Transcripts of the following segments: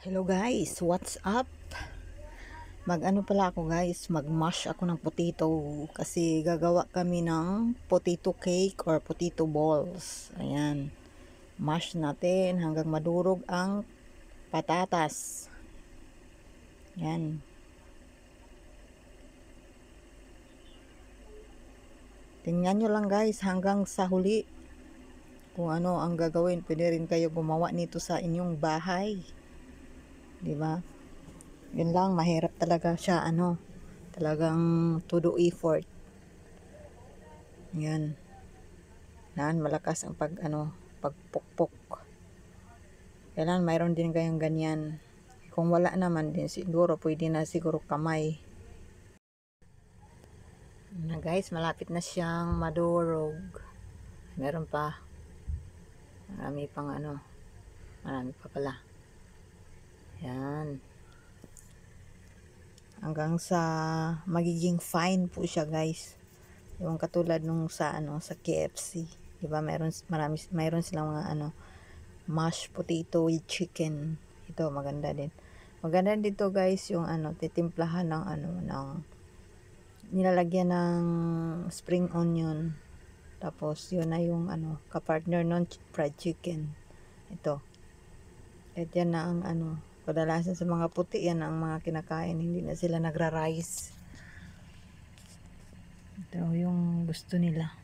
Hello guys, what's up? Mag-ano pala ako guys, mag-mash ako ng potato kasi gagawa kami ng potato cake or potato balls. Ayan. Mash natin hanggang madurog ang patatas. Ayan. Tingnan nyo lang guys hanggang sa huli kung ano ang gagawin. Pwede rin kayo gumawa nito sa inyong bahay. Diba? Yun lang, mahirap talaga siya, talagang todo effort. Yan. Malakas ang pagpukpok. Kailan mayroon din kayong ganyan. Kung wala naman din siguro, pwede na siguro kamay. Na guys, malapit na siyang madurog. Meron pa. Marami pang marami pa pala. Yan. Hanggang sa magiging fine po siya guys. Yung katulad nung sa sa KFC. Diba mayroon silang mga mashed potato with chicken. Ito maganda din. Maganda dito guys yung titimplahan ng ng nilalagyan ng spring onion. Tapos yun na yung kapartner ng fried chicken. Ito. At yan na ang kadalasan sa mga puti yan ang mga kinakain, hindi na sila nagra-rice. Ito yung gusto nila.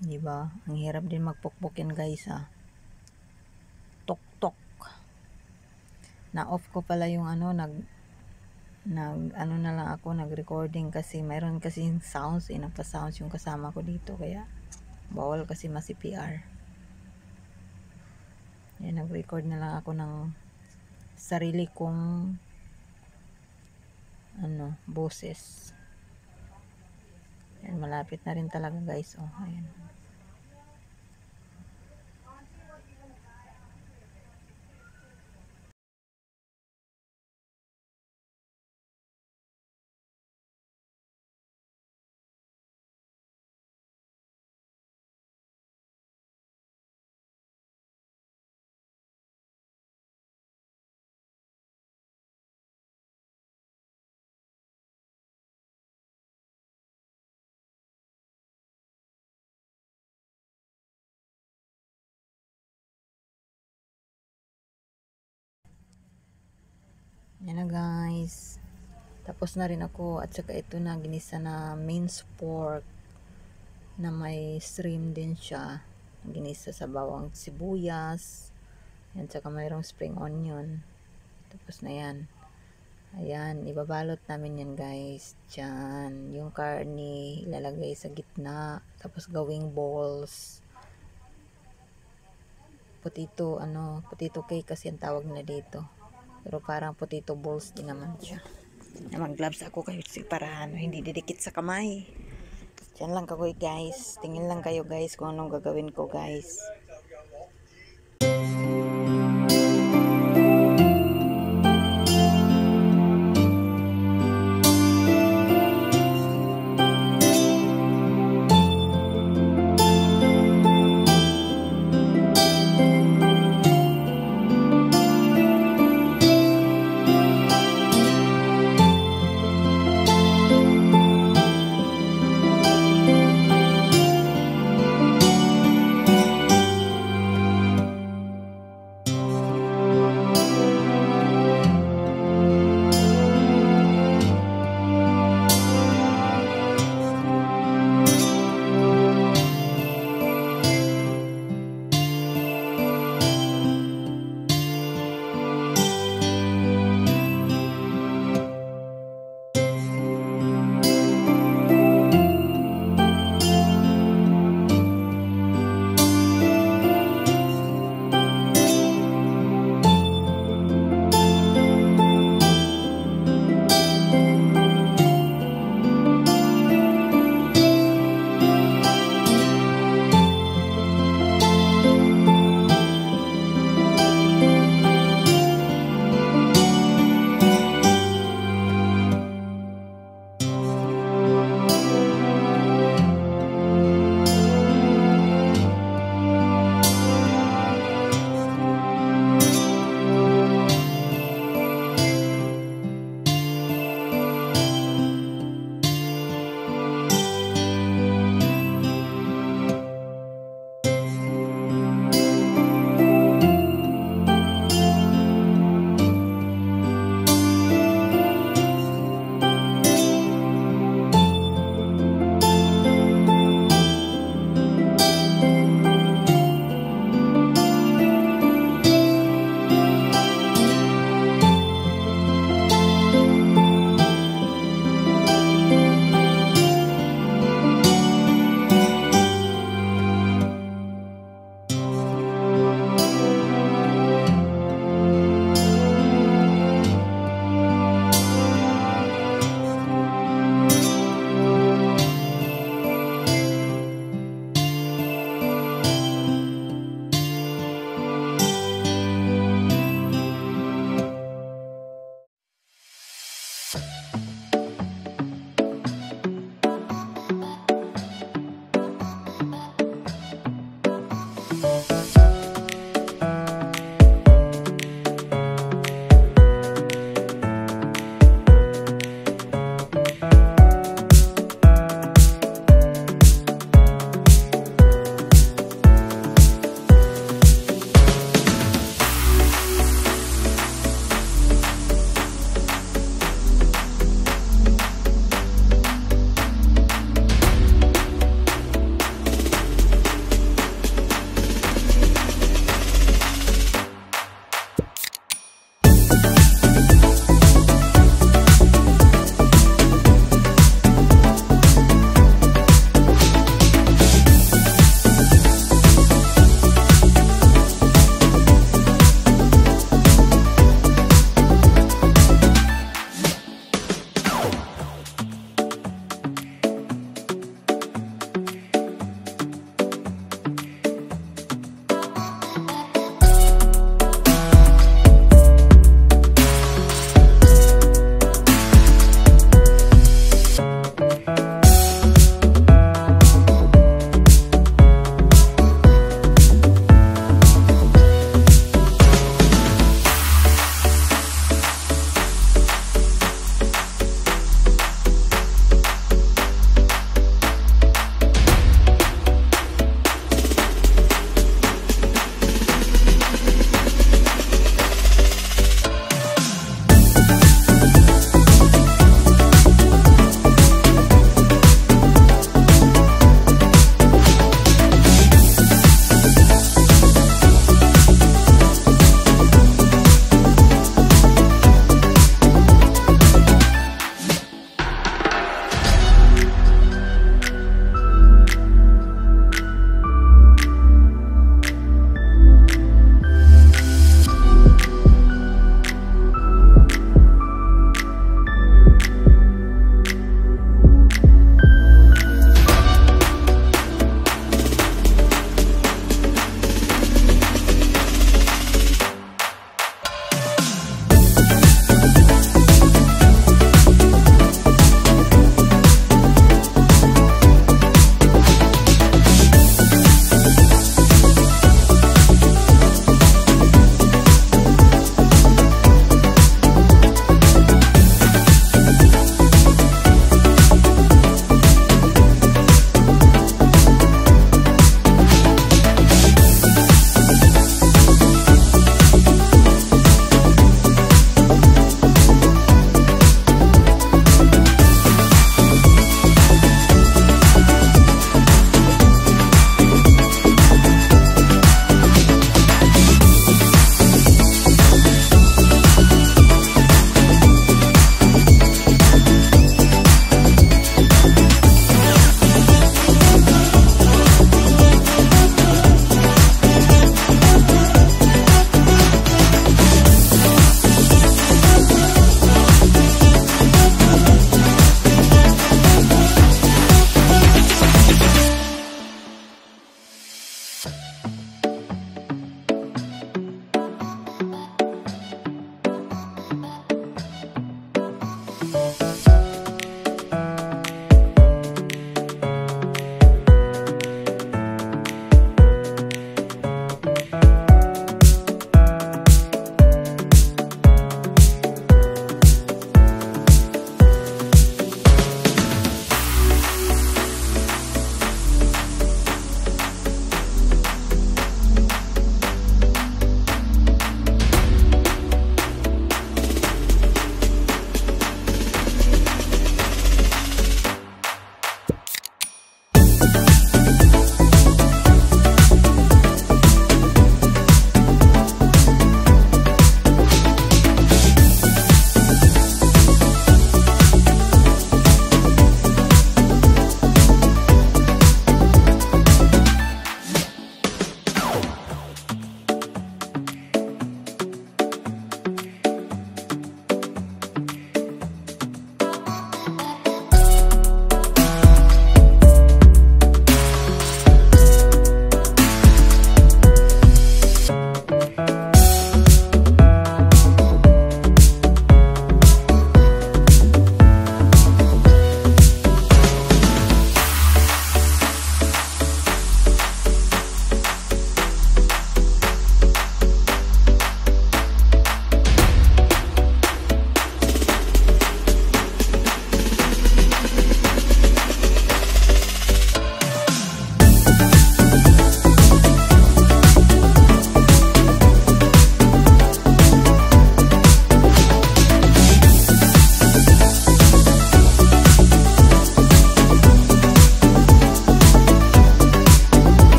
Diba? Ang hirap din magpukpukin guys Tok-tok. Na-off ko pala yung na lang ako nag-recording kasi mayroon kasi sounds, nagpa-sounds yung kasama ko dito kaya bawal kasi ma-CPR. Yan, nag-record na lang ako ng sarili kong boses. Yan, malapit na rin talaga guys. Ayan. Yan na guys. Tapos na rin ako at saka ito na ginisa na minced pork na may shrimp din siya. Ginisa sa bawang sibuyas. Yan, saka mayroong spring onion. Tapos na yan. Ayan, ibabalot namin yan guys. Diyan. Yung karne ilalagay sa gitna. Tapos gawing balls. Potato cake kasi ang tawag na dito. Pero parang potato balls din naman siya. Mag-gloves ako kayo para hindi didikit sa kamay. Diyan lang kayo guys. Tingin lang kayo guys kung anong gagawin ko guys.